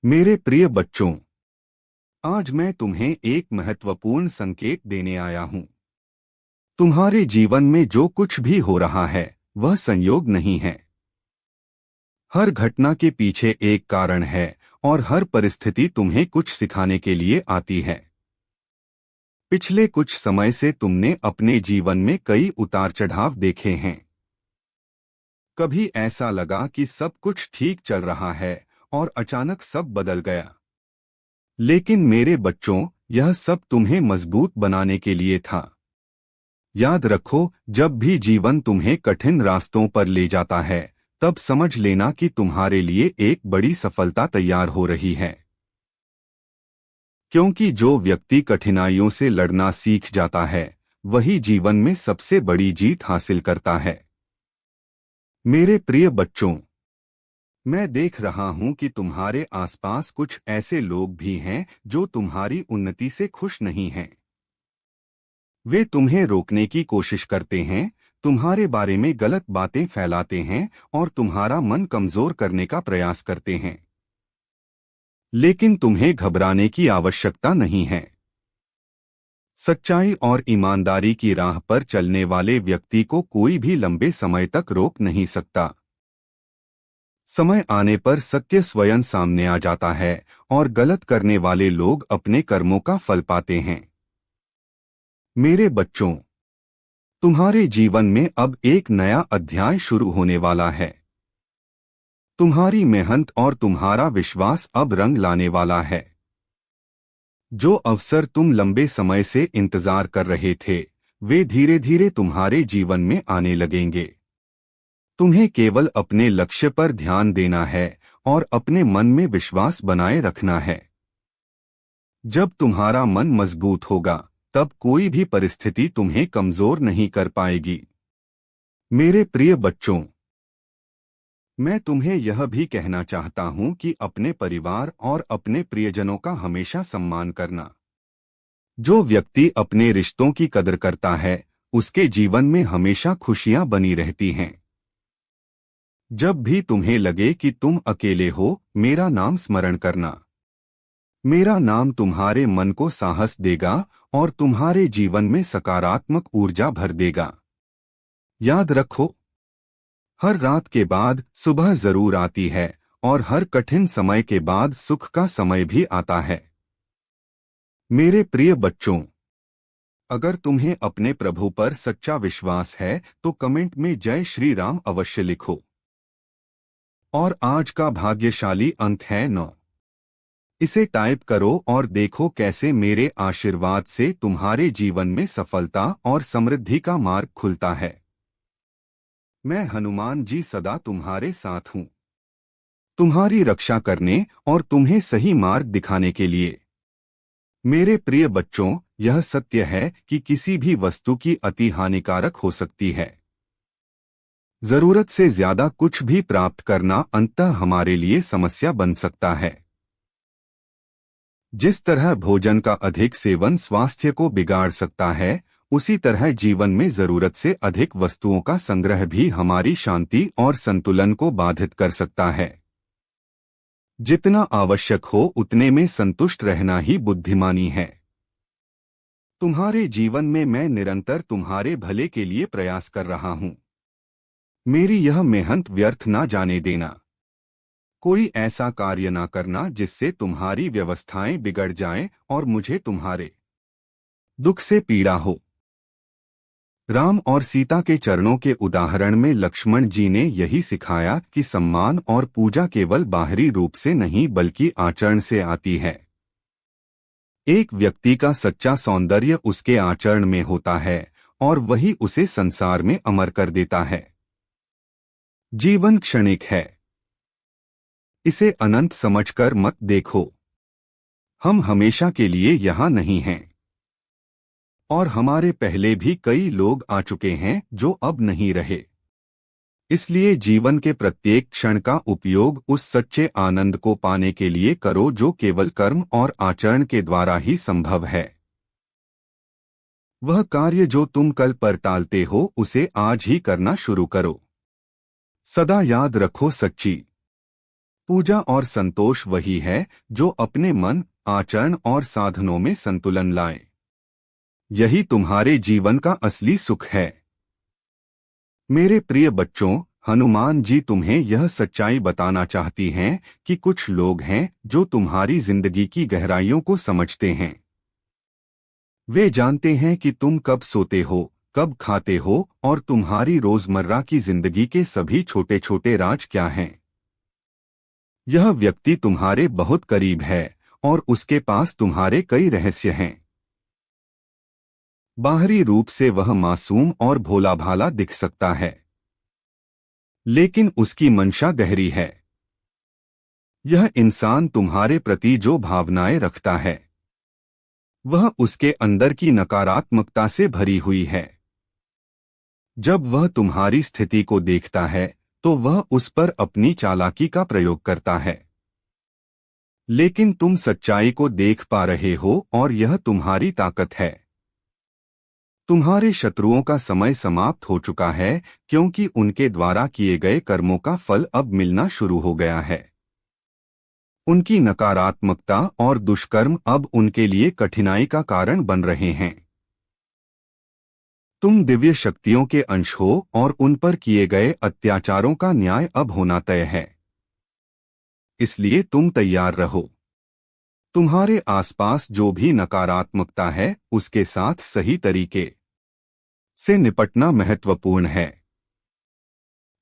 मेरे प्रिय बच्चों, आज मैं तुम्हें एक महत्वपूर्ण संकेत देने आया हूं। तुम्हारे जीवन में जो कुछ भी हो रहा है वह संयोग नहीं है। हर घटना के पीछे एक कारण है और हर परिस्थिति तुम्हें कुछ सिखाने के लिए आती है। पिछले कुछ समय से तुमने अपने जीवन में कई उतार चढ़ाव देखे हैं। कभी ऐसा लगा कि सब कुछ ठीक चल रहा है और अचानक सब बदल गया। लेकिन मेरे बच्चों, यह सब तुम्हें मजबूत बनाने के लिए था। याद रखो, जब भी जीवन तुम्हें कठिन रास्तों पर ले जाता है, तब समझ लेना कि तुम्हारे लिए एक बड़ी सफलता तैयार हो रही है। क्योंकि जो व्यक्ति कठिनाइयों से लड़ना सीख जाता है, वही जीवन में सबसे बड़ी जीत हासिल करता है। मेरे प्रिय बच्चों, मैं देख रहा हूं कि तुम्हारे आसपास कुछ ऐसे लोग भी हैं जो तुम्हारी उन्नति से खुश नहीं हैं। वे तुम्हें रोकने की कोशिश करते हैं, तुम्हारे बारे में गलत बातें फैलाते हैं और तुम्हारा मन कमजोर करने का प्रयास करते हैं। लेकिन तुम्हें घबराने की आवश्यकता नहीं है। सच्चाई और ईमानदारी की राह पर चलने वाले व्यक्ति को कोई भी लंबे समय तक रोक नहीं सकता। समय आने पर सत्य स्वयं सामने आ जाता है और गलत करने वाले लोग अपने कर्मों का फल पाते हैं। मेरे बच्चों, तुम्हारे जीवन में अब एक नया अध्याय शुरू होने वाला है। तुम्हारी मेहनत और तुम्हारा विश्वास अब रंग लाने वाला है। जो अवसर तुम लंबे समय से इंतजार कर रहे थे, वे धीरे धीरे तुम्हारे जीवन में आने लगेंगे। तुम्हें केवल अपने लक्ष्य पर ध्यान देना है और अपने मन में विश्वास बनाए रखना है। जब तुम्हारा मन मजबूत होगा, तब कोई भी परिस्थिति तुम्हें कमजोर नहीं कर पाएगी। मेरे प्रिय बच्चों, मैं तुम्हें यह भी कहना चाहता हूं कि अपने परिवार और अपने प्रियजनों का हमेशा सम्मान करना। जो व्यक्ति अपने रिश्तों की कदर करता है, उसके जीवन में हमेशा खुशियां बनी रहती हैं। जब भी तुम्हें लगे कि तुम अकेले हो, मेरा नाम स्मरण करना। मेरा नाम तुम्हारे मन को साहस देगा और तुम्हारे जीवन में सकारात्मक ऊर्जा भर देगा। याद रखो, हर रात के बाद सुबह जरूर आती है और हर कठिन समय के बाद सुख का समय भी आता है। मेरे प्रिय बच्चों, अगर तुम्हें अपने प्रभु पर सच्चा विश्वास है तो कमेंट में जय श्री राम अवश्य लिखो। और आज का भाग्यशाली अंक है 9। इसे टाइप करो और देखो कैसे मेरे आशीर्वाद से तुम्हारे जीवन में सफलता और समृद्धि का मार्ग खुलता है। मैं हनुमान जी सदा तुम्हारे साथ हूँ, तुम्हारी रक्षा करने और तुम्हें सही मार्ग दिखाने के लिए। मेरे प्रिय बच्चों, यह सत्य है कि किसी भी वस्तु की अति हानिकारक हो सकती है। जरूरत से ज्यादा कुछ भी प्राप्त करना अंततः हमारे लिए समस्या बन सकता है। जिस तरह भोजन का अधिक सेवन स्वास्थ्य को बिगाड़ सकता है, उसी तरह जीवन में जरूरत से अधिक वस्तुओं का संग्रह भी हमारी शांति और संतुलन को बाधित कर सकता है। जितना आवश्यक हो उतने में संतुष्ट रहना ही बुद्धिमानी है। तुम्हारे जीवन में मैं निरंतर तुम्हारे भले के लिए प्रयास कर रहा हूँ। मेरी यह मेहनत व्यर्थ ना जाने देना। कोई ऐसा कार्य ना करना जिससे तुम्हारी व्यवस्थाएं बिगड़ जाएं और मुझे तुम्हारे दुख से पीड़ा हो। राम और सीता के चरणों के उदाहरण में लक्ष्मण जी ने यही सिखाया कि सम्मान और पूजा केवल बाहरी रूप से नहीं बल्कि आचरण से आती है। एक व्यक्ति का सच्चा सौंदर्य उसके आचरण में होता है और वही उसे संसार में अमर कर देता है। जीवन क्षणिक है, इसे अनंत समझकर मत देखो। हम हमेशा के लिए यहाँ नहीं हैं और हमारे पहले भी कई लोग आ चुके हैं जो अब नहीं रहे। इसलिए जीवन के प्रत्येक क्षण का उपयोग उस सच्चे आनंद को पाने के लिए करो जो केवल कर्म और आचरण के द्वारा ही संभव है। वह कार्य जो तुम कल पर टालते हो, उसे आज ही करना शुरू करो। सदा याद रखो, सच्ची पूजा और संतोष वही है जो अपने मन, आचरण और साधनों में संतुलन लाए। यही तुम्हारे जीवन का असली सुख है। मेरे प्रिय बच्चों, हनुमान जी तुम्हें यह सच्चाई बताना चाहती हैं कि कुछ लोग हैं जो तुम्हारी जिंदगी की गहराइयों को समझते हैं। वे जानते हैं कि तुम कब सोते हो, कब खाते हो और तुम्हारी रोजमर्रा की जिंदगी के सभी छोटे छोटे राज क्या हैं। यह व्यक्ति तुम्हारे बहुत करीब है और उसके पास तुम्हारे कई रहस्य हैं। बाहरी रूप से वह मासूम और भोला भाला दिख सकता है, लेकिन उसकी मंशा गहरी है। यह इंसान तुम्हारे प्रति जो भावनाएं रखता है वह उसके अंदर की नकारात्मकता से भरी हुई है। जब वह तुम्हारी स्थिति को देखता है तो वह उस पर अपनी चालाकी का प्रयोग करता है, लेकिन तुम सच्चाई को देख पा रहे हो और यह तुम्हारी ताकत है। तुम्हारे शत्रुओं का समय समाप्त हो चुका है क्योंकि उनके द्वारा किए गए कर्मों का फल अब मिलना शुरू हो गया है। उनकी नकारात्मकता और दुष्कर्म अब उनके लिए कठिनाई का कारण बन रहे हैं। तुम दिव्य शक्तियों के अंश हो और उन पर किए गए अत्याचारों का न्याय अब होना तय है। इसलिए तुम तैयार रहो। तुम्हारे आसपास जो भी नकारात्मकता है उसके साथ सही तरीके से निपटना महत्वपूर्ण है।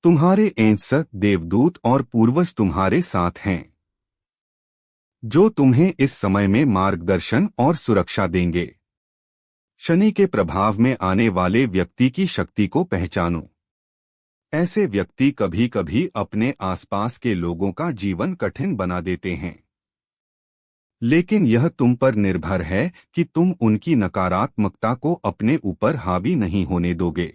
तुम्हारे एंस, देवदूत और पूर्वज तुम्हारे साथ हैं, जो तुम्हें इस समय में मार्गदर्शन और सुरक्षा देंगे। शनि के प्रभाव में आने वाले व्यक्ति की शक्ति को पहचानो। ऐसे व्यक्ति कभी कभी अपने आसपास के लोगों का जीवन कठिन बना देते हैं, लेकिन यह तुम पर निर्भर है कि तुम उनकी नकारात्मकता को अपने ऊपर हावी नहीं होने दोगे।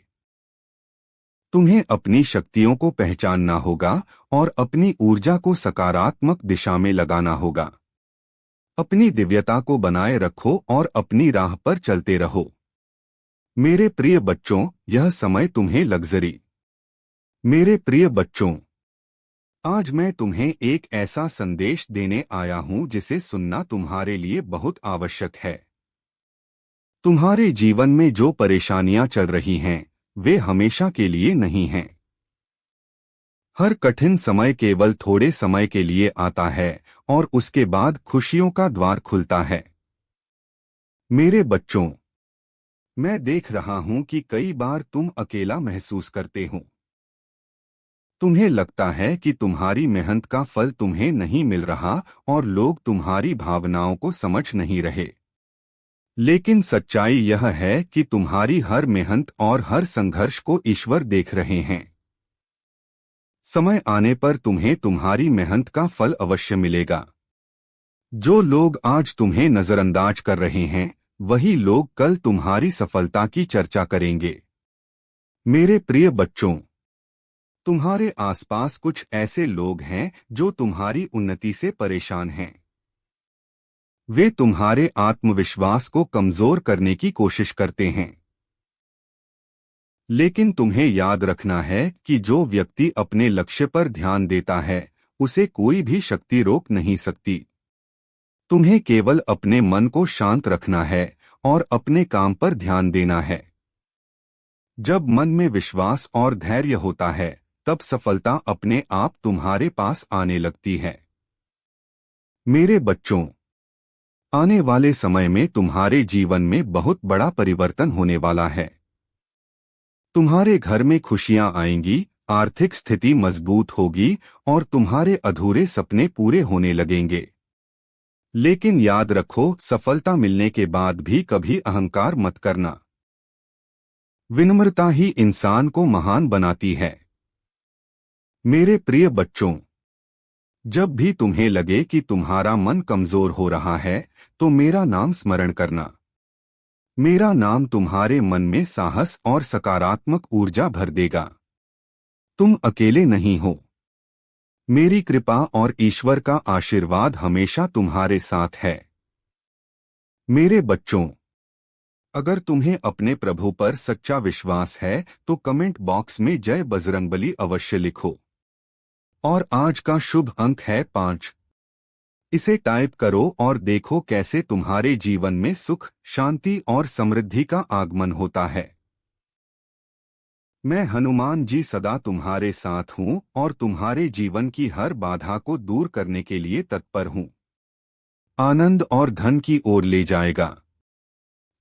तुम्हें अपनी शक्तियों को पहचानना होगा और अपनी ऊर्जा को सकारात्मक दिशा में लगाना होगा। अपनी दिव्यता को बनाए रखो और अपनी राह पर चलते रहो। मेरे प्रिय बच्चों, यह समय तुम्हें लग्जरी। मेरे प्रिय बच्चों, आज मैं तुम्हें एक ऐसा संदेश देने आया हूं जिसे सुनना तुम्हारे लिए बहुत आवश्यक है। तुम्हारे जीवन में जो परेशानियां चल रही हैं, वे हमेशा के लिए नहीं हैं। हर कठिन समय केवल थोड़े समय के लिए आता है और उसके बाद खुशियों का द्वार खुलता है। मेरे बच्चों, मैं देख रहा हूं कि कई बार तुम अकेला महसूस करते हो। तुम्हें लगता है कि तुम्हारी मेहनत का फल तुम्हें नहीं मिल रहा और लोग तुम्हारी भावनाओं को समझ नहीं रहे। लेकिन सच्चाई यह है कि तुम्हारी हर मेहनत और हर संघर्ष को ईश्वर देख रहे हैं। समय आने पर तुम्हें तुम्हारी मेहनत का फल अवश्य मिलेगा। जो लोग आज तुम्हें नजरअंदाज कर रहे हैं, वही लोग कल तुम्हारी सफलता की चर्चा करेंगे। मेरे प्रिय बच्चों, तुम्हारे आसपास कुछ ऐसे लोग हैं जो तुम्हारी उन्नति से परेशान हैं। वे तुम्हारे आत्मविश्वास को कमजोर करने की कोशिश करते हैं। लेकिन तुम्हें याद रखना है कि जो व्यक्ति अपने लक्ष्य पर ध्यान देता है, उसे कोई भी शक्ति रोक नहीं सकती। तुम्हें केवल अपने मन को शांत रखना है और अपने काम पर ध्यान देना है। जब मन में विश्वास और धैर्य होता है, तब सफलता अपने आप तुम्हारे पास आने लगती है। मेरे बच्चों, आने वाले समय में तुम्हारे जीवन में बहुत बड़ा परिवर्तन होने वाला है। तुम्हारे घर में खुशियां आएंगी, आर्थिक स्थिति मजबूत होगी और तुम्हारे अधूरे सपने पूरे होने लगेंगे। लेकिन याद रखो, सफलता मिलने के बाद भी कभी अहंकार मत करना। विनम्रता ही इंसान को महान बनाती है। मेरे प्रिय बच्चों, जब भी तुम्हें लगे कि तुम्हारा मन कमजोर हो रहा है, तो मेरा नाम स्मरण करना। मेरा नाम तुम्हारे मन में साहस और सकारात्मक ऊर्जा भर देगा। तुम अकेले नहीं हो। मेरी कृपा और ईश्वर का आशीर्वाद हमेशा तुम्हारे साथ है। मेरे बच्चों, अगर तुम्हें अपने प्रभु पर सच्चा विश्वास है तो कमेंट बॉक्स में जय बजरंगबली अवश्य लिखो। और आज का शुभ अंक है 5। इसे टाइप करो और देखो कैसे तुम्हारे जीवन में सुख, शांति और समृद्धि का आगमन होता है। मैं हनुमान जी सदा तुम्हारे साथ हूँ और तुम्हारे जीवन की हर बाधा को दूर करने के लिए तत्पर हूँ। आनंद और धन की ओर ले जाएगा।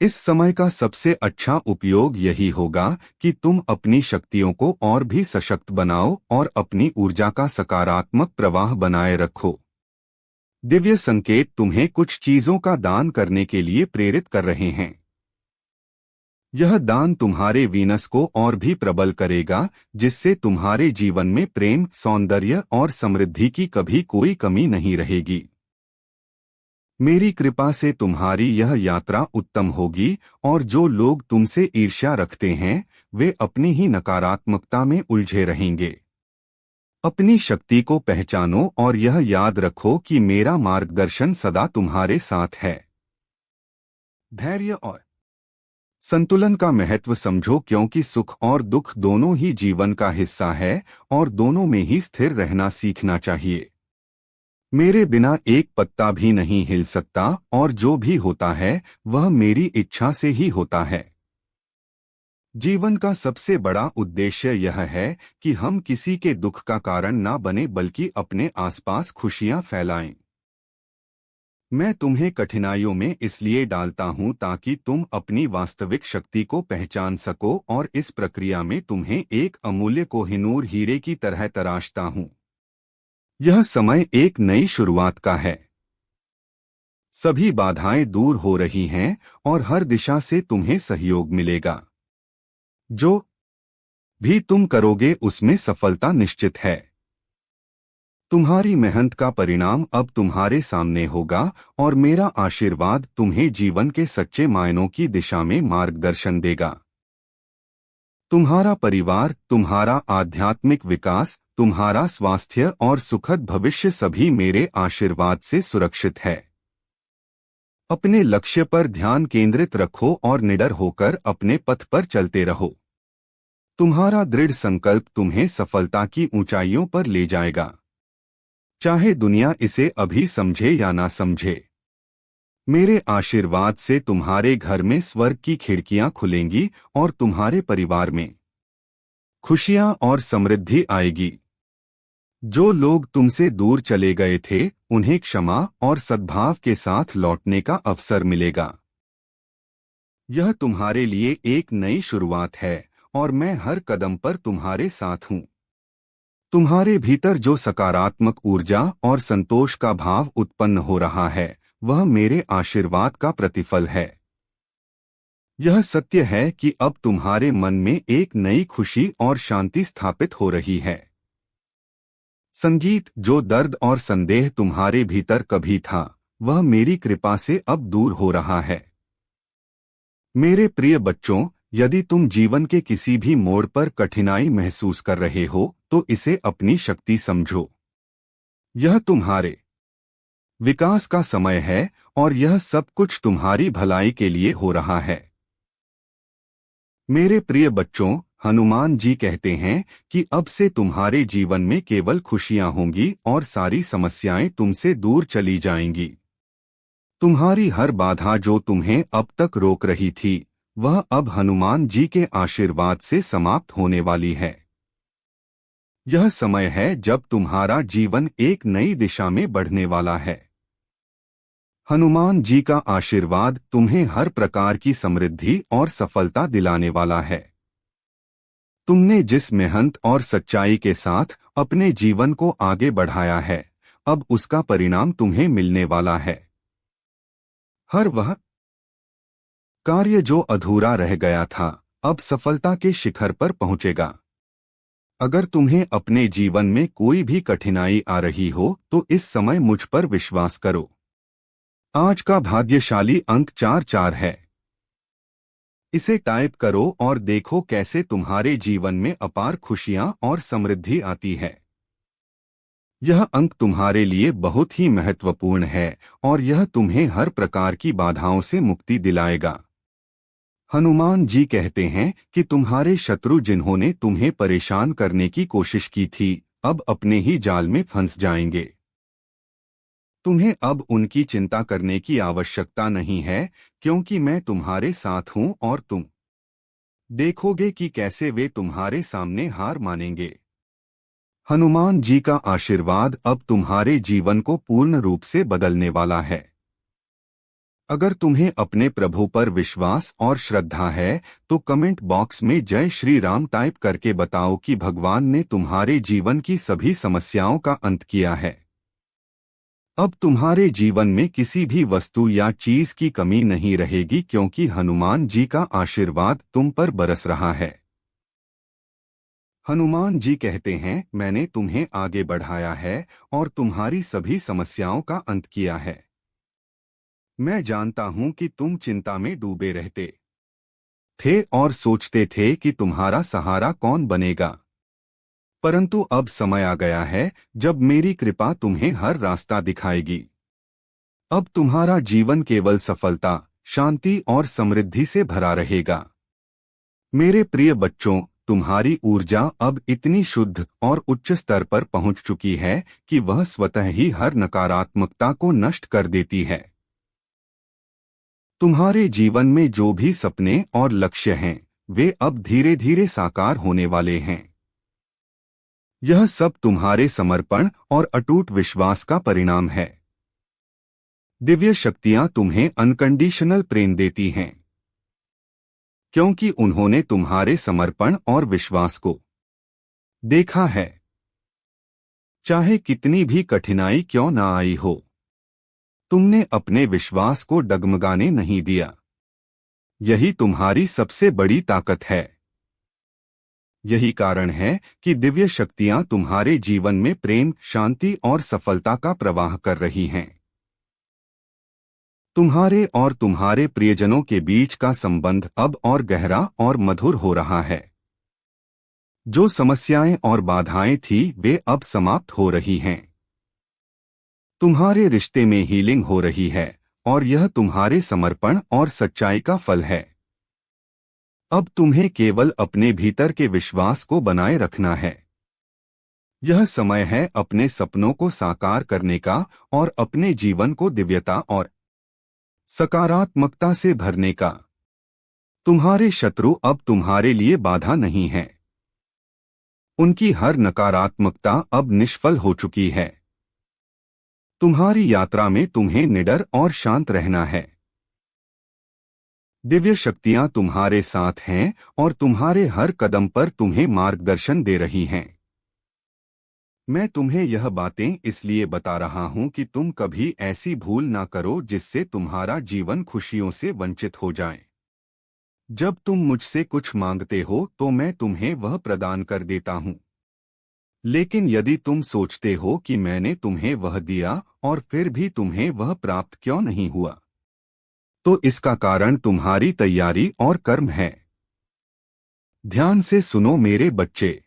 इस समय का सबसे अच्छा उपयोग यही होगा कि तुम अपनी शक्तियों को और भी सशक्त बनाओ और अपनी ऊर्जा का सकारात्मक प्रवाह बनाए रखो। दिव्य संकेत तुम्हें कुछ चीजों का दान करने के लिए प्रेरित कर रहे हैं। यह दान तुम्हारे वीनस को और भी प्रबल करेगा, जिससे तुम्हारे जीवन में प्रेम, सौंदर्य और समृद्धि की कभी कोई कमी नहीं रहेगी। मेरी कृपा से तुम्हारी यह यात्रा उत्तम होगी और जो लोग तुमसे ईर्ष्या रखते हैं वे अपनी ही नकारात्मकता में उलझे रहेंगे। अपनी शक्ति को पहचानो और यह याद रखो कि मेरा मार्गदर्शन सदा तुम्हारे साथ है। धैर्य और संतुलन का महत्व समझो, क्योंकि सुख और दुख दोनों ही जीवन का हिस्सा है और दोनों में ही स्थिर रहना सीखना चाहिए। मेरे बिना एक पत्ता भी नहीं हिल सकता और जो भी होता है वह मेरी इच्छा से ही होता है। जीवन का सबसे बड़ा उद्देश्य यह है कि हम किसी के दुख का कारण ना बने बल्कि अपने आसपास खुशियां फैलाएं। मैं तुम्हें कठिनाइयों में इसलिए डालता हूं ताकि तुम अपनी वास्तविक शक्ति को पहचान सको और इस प्रक्रिया में तुम्हें एक अमूल्य कोहिनूर हीरे की तरह तराशता हूं। यह समय एक नई शुरुआत का है। सभी बाधाएं दूर हो रही हैं और हर दिशा से तुम्हें सहयोग मिलेगा। जो भी तुम करोगे उसमें सफलता निश्चित है। तुम्हारी मेहनत का परिणाम अब तुम्हारे सामने होगा और मेरा आशीर्वाद तुम्हें जीवन के सच्चे मायनों की दिशा में मार्गदर्शन देगा। तुम्हारा परिवार, तुम्हारा आध्यात्मिक विकास, तुम्हारा स्वास्थ्य और सुखद भविष्य सभी मेरे आशीर्वाद से सुरक्षित है। अपने लक्ष्य पर ध्यान केंद्रित रखो और निडर होकर अपने पथ पर चलते रहो। तुम्हारा दृढ़ संकल्प तुम्हें सफलता की ऊंचाइयों पर ले जाएगा, चाहे दुनिया इसे अभी समझे या ना समझे। मेरे आशीर्वाद से तुम्हारे घर में स्वर्ग की खिड़कियां खुलेंगी और तुम्हारे परिवार में खुशियां और समृद्धि आएगी। जो लोग तुमसे दूर चले गए थे उन्हें क्षमा और सद्भाव के साथ लौटने का अवसर मिलेगा। यह तुम्हारे लिए एक नई शुरुआत है और मैं हर कदम पर तुम्हारे साथ हूँ। तुम्हारे भीतर जो सकारात्मक ऊर्जा और संतोष का भाव उत्पन्न हो रहा है वह मेरे आशीर्वाद का प्रतिफल है। यह सत्य है कि अब तुम्हारे मन में एक नई खुशी और शांति स्थापित हो रही है। संगीत, जो दर्द और संदेह तुम्हारे भीतर कभी था वह मेरी कृपा से अब दूर हो रहा है। मेरे प्रिय बच्चों, यदि तुम जीवन के किसी भी मोड़ पर कठिनाई महसूस कर रहे हो तो इसे अपनी शक्ति समझो। यह तुम्हारे विकास का समय है और यह सब कुछ तुम्हारी भलाई के लिए हो रहा है। मेरे प्रिय बच्चों, हनुमान जी कहते हैं कि अब से तुम्हारे जीवन में केवल खुशियां होंगी और सारी समस्याएं तुमसे दूर चली जाएंगी। तुम्हारी हर बाधा जो तुम्हें अब तक रोक रही थी वह अब हनुमान जी के आशीर्वाद से समाप्त होने वाली है। यह समय है जब तुम्हारा जीवन एक नई दिशा में बढ़ने वाला है। हनुमान जी का आशीर्वाद तुम्हें हर प्रकार की समृद्धि और सफलता दिलाने वाला है। तुमने जिस मेहनत और सच्चाई के साथ अपने जीवन को आगे बढ़ाया है अब उसका परिणाम तुम्हें मिलने वाला है। हर वह कार्य जो अधूरा रह गया था अब सफलता के शिखर पर पहुंचेगा। अगर तुम्हें अपने जीवन में कोई भी कठिनाई आ रही हो तो इस समय मुझ पर विश्वास करो। आज का भाग्यशाली अंक 44 है। इसे टाइप करो और देखो कैसे तुम्हारे जीवन में अपार खुशियां और समृद्धि आती है। यह अंक तुम्हारे लिए बहुत ही महत्वपूर्ण है और यह तुम्हें हर प्रकार की बाधाओं से मुक्ति दिलाएगा। हनुमान जी कहते हैं कि तुम्हारे शत्रु जिन्होंने तुम्हें परेशान करने की कोशिश की थी अब अपने ही जाल में फंस जाएंगे। तुम्हें अब उनकी चिंता करने की आवश्यकता नहीं है, क्योंकि मैं तुम्हारे साथ हूं और तुम देखोगे कि कैसे वे तुम्हारे सामने हार मानेंगे। हनुमान जी का आशीर्वाद अब तुम्हारे जीवन को पूर्ण रूप से बदलने वाला है। अगर तुम्हें अपने प्रभु पर विश्वास और श्रद्धा है तो कमेंट बॉक्स में जय श्री राम टाइप करके बताओ कि भगवान ने तुम्हारे जीवन की सभी समस्याओं का अंत किया है। अब तुम्हारे जीवन में किसी भी वस्तु या चीज की कमी नहीं रहेगी, क्योंकि हनुमान जी का आशीर्वाद तुम पर बरस रहा है। हनुमान जी कहते हैं, मैंने तुम्हें आगे बढ़ाया है और तुम्हारी सभी समस्याओं का अंत किया है। मैं जानता हूं कि तुम चिंता में डूबे रहते थे और सोचते थे कि तुम्हारा सहारा कौन बनेगा, परंतु अब समय आ गया है जब मेरी कृपा तुम्हें हर रास्ता दिखाएगी। अब तुम्हारा जीवन केवल सफलता, शांति और समृद्धि से भरा रहेगा। मेरे प्रिय बच्चों, तुम्हारी ऊर्जा अब इतनी शुद्ध और उच्च स्तर पर पहुंच चुकी है कि वह स्वतः ही हर नकारात्मकता को नष्ट कर देती है। तुम्हारे जीवन में जो भी सपने और लक्ष्य हैं, वे अब धीरे धीरे साकार होने वाले हैं। यह सब तुम्हारे समर्पण और अटूट विश्वास का परिणाम है। दिव्य शक्तियां तुम्हें अनकंडीशनल प्रेम देती हैं, क्योंकि उन्होंने तुम्हारे समर्पण और विश्वास को देखा है। चाहे कितनी भी कठिनाई क्यों ना आई हो, तुमने अपने विश्वास को डगमगाने नहीं दिया। यही तुम्हारी सबसे बड़ी ताकत है। यही कारण है कि दिव्य शक्तियां तुम्हारे जीवन में प्रेम, शांति और सफलता का प्रवाह कर रही हैं। तुम्हारे और तुम्हारे प्रियजनों के बीच का संबंध अब और गहरा और मधुर हो रहा है। जो समस्याएं और बाधाएं थी, वे अब समाप्त हो रही हैं। तुम्हारे रिश्ते में हीलिंग हो रही है और यह तुम्हारे समर्पण और सच्चाई का फल है। अब तुम्हें केवल अपने भीतर के विश्वास को बनाए रखना है। यह समय है अपने सपनों को साकार करने का और अपने जीवन को दिव्यता और सकारात्मकता से भरने का। तुम्हारे शत्रु अब तुम्हारे लिए बाधा नहीं है। उनकी हर नकारात्मकता अब निष्फल हो चुकी है। तुम्हारी यात्रा में तुम्हें निडर और शांत रहना है। दिव्य शक्तियां तुम्हारे साथ हैं और तुम्हारे हर कदम पर तुम्हें मार्गदर्शन दे रही हैं। मैं तुम्हें यह बातें इसलिए बता रहा हूं कि तुम कभी ऐसी भूल ना करो जिससे तुम्हारा जीवन खुशियों से वंचित हो जाए। जब तुम मुझसे कुछ मांगते हो तो मैं तुम्हें वह प्रदान कर देता हूं। लेकिन यदि तुम सोचते हो कि मैंने तुम्हें वह दिया और फिर भी तुम्हें वह प्राप्त क्यों नहीं हुआ, तो इसका कारण तुम्हारी तैयारी और कर्म है। ध्यान से सुनो मेरे बच्चे।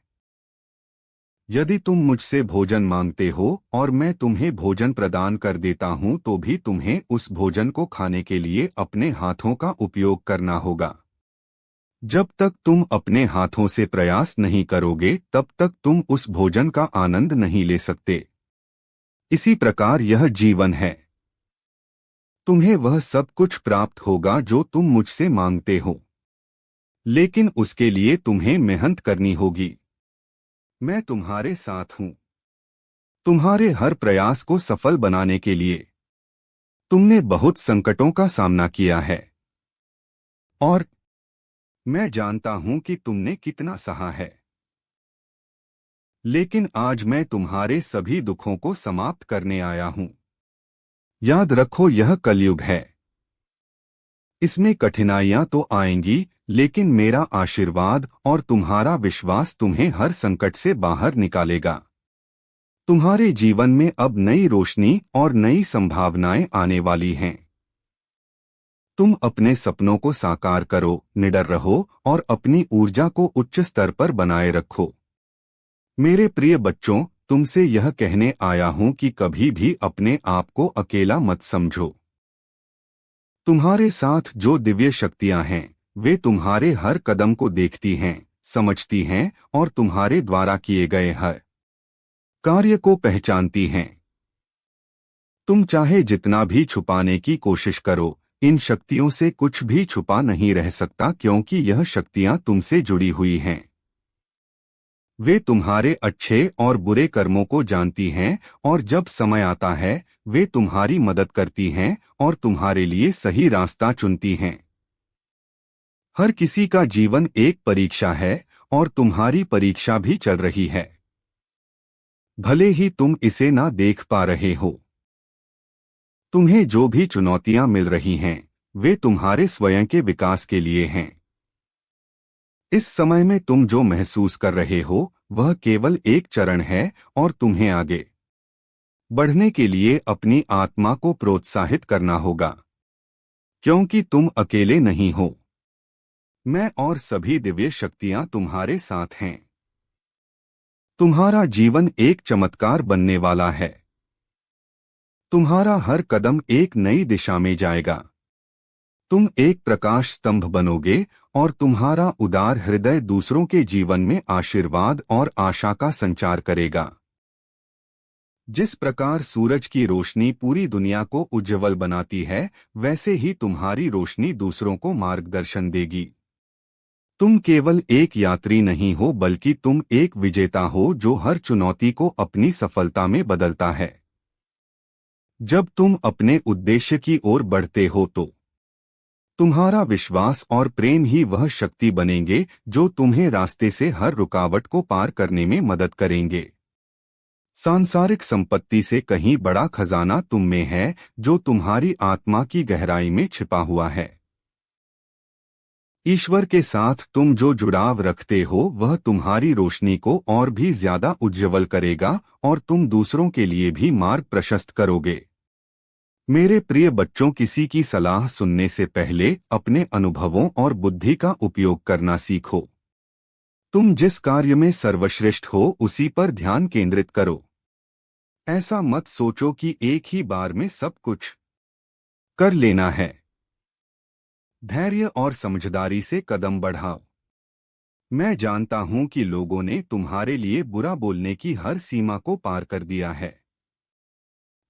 यदि तुम मुझसे भोजन मांगते हो और मैं तुम्हें भोजन प्रदान कर देता हूं, तो भी तुम्हें उस भोजन को खाने के लिए अपने हाथों का उपयोग करना होगा। जब तक तुम अपने हाथों से प्रयास नहीं करोगे, तब तक तुम उस भोजन का आनंद नहीं ले सकते। इसी प्रकार यह जीवन है। तुम्हें वह सब कुछ प्राप्त होगा जो तुम मुझसे मांगते हो, लेकिन उसके लिए तुम्हें मेहनत करनी होगी। मैं तुम्हारे साथ हूं। तुम्हारे हर प्रयास को सफल बनाने के लिए। तुमने बहुत संकटों का सामना किया है और मैं जानता हूं कि तुमने कितना सहा है। लेकिन आज मैं तुम्हारे सभी दुखों को समाप्त करने आया हूं। याद रखो, यह कलयुग है। इसमें कठिनाइयां तो आएंगी, लेकिन मेरा आशीर्वाद और तुम्हारा विश्वास तुम्हें हर संकट से बाहर निकालेगा। तुम्हारे जीवन में अब नई रोशनी और नई संभावनाएं आने वाली हैं। तुम अपने सपनों को साकार करो, निडर रहो और अपनी ऊर्जा को उच्च स्तर पर बनाए रखो। मेरे प्रिय बच्चों, तुमसे यह कहने आया हूं कि कभी भी अपने आप को अकेला मत समझो। तुम्हारे साथ जो दिव्य शक्तियां हैं, वे तुम्हारे हर कदम को देखती हैं, समझती हैं और तुम्हारे द्वारा किए गए हर कार्य को पहचानती हैं। तुम चाहे जितना भी छुपाने की कोशिश करो, इन शक्तियों से कुछ भी छुपा नहीं रह सकता, क्योंकि यह शक्तियां तुमसे जुड़ी हुई हैं। वे तुम्हारे अच्छे और बुरे कर्मों को जानती हैं, और जब समय आता है वे तुम्हारी मदद करती हैं और तुम्हारे लिए सही रास्ता चुनती हैं। हर किसी का जीवन एक परीक्षा है, और तुम्हारी परीक्षा भी चल रही है, भले ही तुम इसे ना देख पा रहे हो। तुम्हें जो भी चुनौतियां मिल रही हैं, वे तुम्हारे स्वयं के विकास के लिए हैं। इस समय में तुम जो महसूस कर रहे हो, वह केवल एक चरण है, और तुम्हें आगे बढ़ने के लिए अपनी आत्मा को प्रोत्साहित करना होगा, क्योंकि तुम अकेले नहीं हो। मैं और सभी दिव्य शक्तियां तुम्हारे साथ हैं। तुम्हारा जीवन एक चमत्कार बनने वाला है। तुम्हारा हर कदम एक नई दिशा में जाएगा। तुम एक प्रकाश स्तंभ बनोगे, और तुम्हारा उदार हृदय दूसरों के जीवन में आशीर्वाद और आशा का संचार करेगा। जिस प्रकार सूरज की रोशनी पूरी दुनिया को उज्ज्वल बनाती है, वैसे ही तुम्हारी रोशनी दूसरों को मार्गदर्शन देगी। तुम केवल एक यात्री नहीं हो, बल्कि तुम एक विजेता हो जो हर चुनौती को अपनी सफलता में बदलता है। जब तुम अपने उद्देश्य की ओर बढ़ते हो तो तुम्हारा विश्वास और प्रेम ही वह शक्ति बनेंगे जो तुम्हें रास्ते से हर रुकावट को पार करने में मदद करेंगे। सांसारिक संपत्ति से कहीं बड़ा खजाना तुम में है, जो तुम्हारी आत्मा की गहराई में छिपा हुआ है। ईश्वर के साथ तुम जो जुड़ाव रखते हो, वह तुम्हारी रोशनी को और भी ज्यादा उज्ज्वल करेगा, और तुम दूसरों के लिए भी मार्ग प्रशस्त करोगे। मेरे प्रिय बच्चों, किसी की सलाह सुनने से पहले अपने अनुभवों और बुद्धि का उपयोग करना सीखो। तुम जिस कार्य में सर्वश्रेष्ठ हो, उसी पर ध्यान केंद्रित करो। ऐसा मत सोचो कि एक ही बार में सब कुछ कर लेना है। धैर्य और समझदारी से कदम बढ़ाओ। मैं जानता हूं कि लोगों ने तुम्हारे लिए बुरा बोलने की हर सीमा को पार कर दिया है।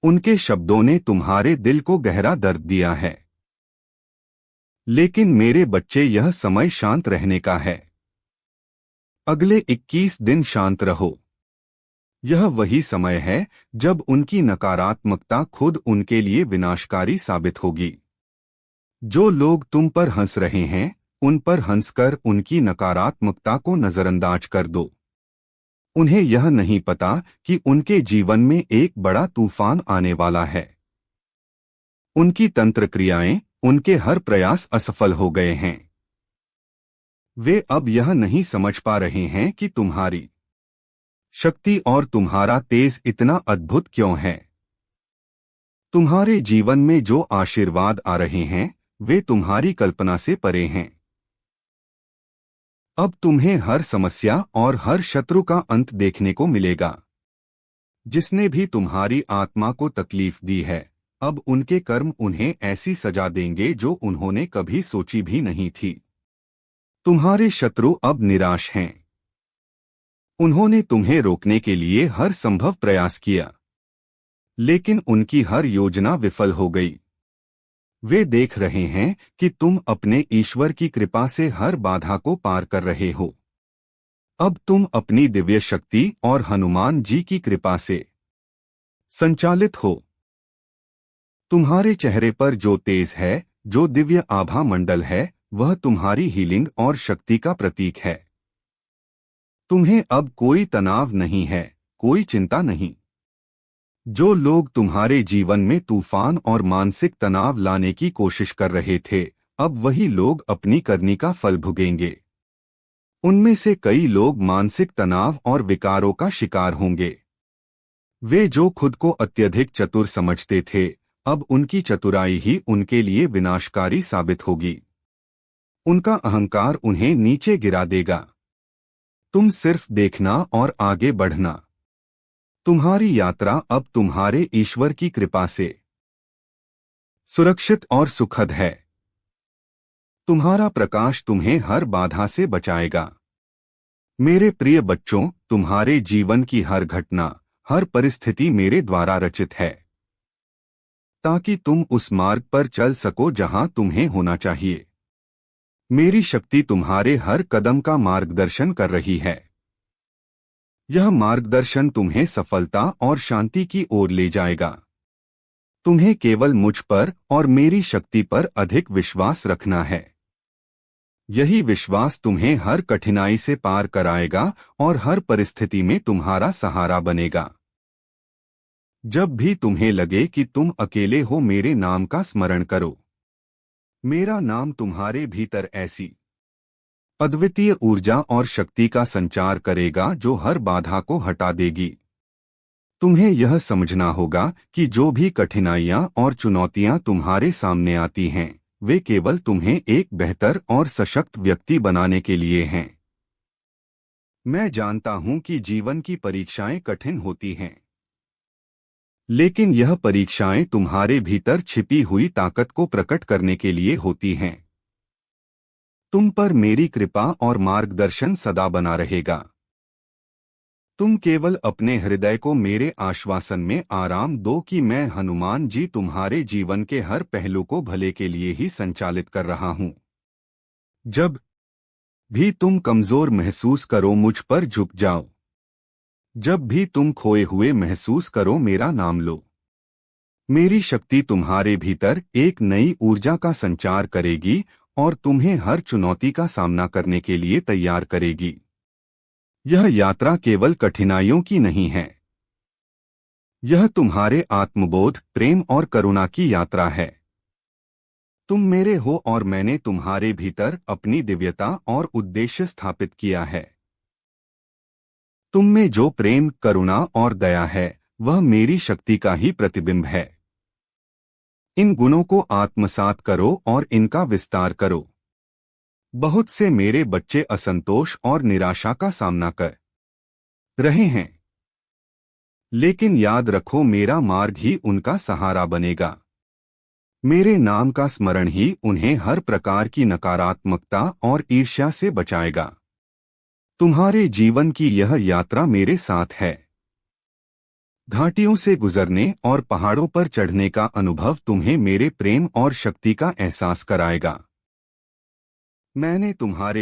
उनके शब्दों ने तुम्हारे दिल को गहरा दर्द दिया है। लेकिन मेरे बच्चे, यह समय शांत रहने का है। अगले 21 दिन शांत रहो। यह वही समय है जब उनकी नकारात्मकता खुद उनके लिए विनाशकारी साबित होगी। जो लोग तुम पर हंस रहे हैं, उन पर हंसकर उनकी नकारात्मकता को नजरअंदाज कर दो। उन्हें यह नहीं पता कि उनके जीवन में एक बड़ा तूफान आने वाला है। उनकी तंत्र क्रियाएं, उनके हर प्रयास असफल हो गए हैं। वे अब यह नहीं समझ पा रहे हैं कि तुम्हारी शक्ति और तुम्हारा तेज इतना अद्भुत क्यों है। तुम्हारे जीवन में जो आशीर्वाद आ रहे हैं, वे तुम्हारी कल्पना से परे हैं। अब तुम्हें हर समस्या और हर शत्रु का अंत देखने को मिलेगा। जिसने भी तुम्हारी आत्मा को तकलीफ दी है, अब उनके कर्म उन्हें ऐसी सजा देंगे जो उन्होंने कभी सोची भी नहीं थी। तुम्हारे शत्रु अब निराश हैं। उन्होंने तुम्हें रोकने के लिए हर संभव प्रयास किया, लेकिन उनकी हर योजना विफल हो गई। वे देख रहे हैं कि तुम अपने ईश्वर की कृपा से हर बाधा को पार कर रहे हो। अब तुम अपनी दिव्य शक्ति और हनुमान जी की कृपा से संचालित हो। तुम्हारे चेहरे पर जो तेज है, जो दिव्य आभा मंडल है, वह तुम्हारी हीलिंग और शक्ति का प्रतीक है। तुम्हें अब कोई तनाव नहीं है, कोई चिंता नहीं। जो लोग तुम्हारे जीवन में तूफान और मानसिक तनाव लाने की कोशिश कर रहे थे, अब वही लोग अपनी करनी का फल भुगेंगे। उनमें से कई लोग मानसिक तनाव और विकारों का शिकार होंगे। वे जो खुद को अत्यधिक चतुर समझते थे, अब उनकी चतुराई ही उनके लिए विनाशकारी साबित होगी। उनका अहंकार उन्हें नीचे गिरा देगा। तुम सिर्फ देखना और आगे बढ़ना। तुम्हारी यात्रा अब तुम्हारे ईश्वर की कृपा से सुरक्षित और सुखद है। तुम्हारा प्रकाश तुम्हें हर बाधा से बचाएगा। मेरे प्रिय बच्चों, तुम्हारे जीवन की हर घटना, हर परिस्थिति मेरे द्वारा रचित है, ताकि तुम उस मार्ग पर चल सको जहां तुम्हें होना चाहिए। मेरी शक्ति तुम्हारे हर कदम का मार्गदर्शन कर रही है। यह मार्गदर्शन तुम्हें सफलता और शांति की ओर ले जाएगा। तुम्हें केवल मुझ पर और मेरी शक्ति पर अधिक विश्वास रखना है। यही विश्वास तुम्हें हर कठिनाई से पार कराएगा और हर परिस्थिति में तुम्हारा सहारा बनेगा। जब भी तुम्हें लगे कि तुम अकेले हो, मेरे नाम का स्मरण करो। मेरा नाम तुम्हारे भीतर ऐसी अद्वितीय ऊर्जा और शक्ति का संचार करेगा जो हर बाधा को हटा देगी। तुम्हें यह समझना होगा कि जो भी कठिनाइयां और चुनौतियां तुम्हारे सामने आती हैं, वे केवल तुम्हें एक बेहतर और सशक्त व्यक्ति बनाने के लिए हैं। मैं जानता हूं कि जीवन की परीक्षाएं कठिन होती हैं, लेकिन यह परीक्षाएं तुम्हारे भीतर छिपी हुई ताकत को प्रकट करने के लिए होती हैं। तुम पर मेरी कृपा और मार्गदर्शन सदा बना रहेगा। तुम केवल अपने हृदय को मेरे आश्वासन में आराम दो कि मैं हनुमान जी तुम्हारे जीवन के हर पहलू को भले के लिए ही संचालित कर रहा हूं। जब भी तुम कमजोर महसूस करो, मुझ पर झुक जाओ। जब भी तुम खोए हुए महसूस करो, मेरा नाम लो। मेरी शक्ति तुम्हारे भीतर एक नई ऊर्जा का संचार करेगी और तुम्हें हर चुनौती का सामना करने के लिए तैयार करेगी। यह यात्रा केवल कठिनाइयों की नहीं है, यह तुम्हारे आत्मबोध, प्रेम और करुणा की यात्रा है। तुम मेरे हो और मैंने तुम्हारे भीतर अपनी दिव्यता और उद्देश्य स्थापित किया है। तुम में जो प्रेम, करुणा और दया है, वह मेरी शक्ति का ही प्रतिबिंब है। इन गुणों को आत्मसात करो और इनका विस्तार करो। बहुत से मेरे बच्चे असंतोष और निराशा का सामना कर रहे हैं, लेकिन याद रखो, मेरा मार्ग ही उनका सहारा बनेगा। मेरे नाम का स्मरण ही उन्हें हर प्रकार की नकारात्मकता और ईर्ष्या से बचाएगा। तुम्हारे जीवन की यह यात्रा मेरे साथ है। घाटियों से गुजरने और पहाड़ों पर चढ़ने का अनुभव तुम्हें मेरे प्रेम और शक्ति का एहसास कराएगा। मैंने तुम्हारे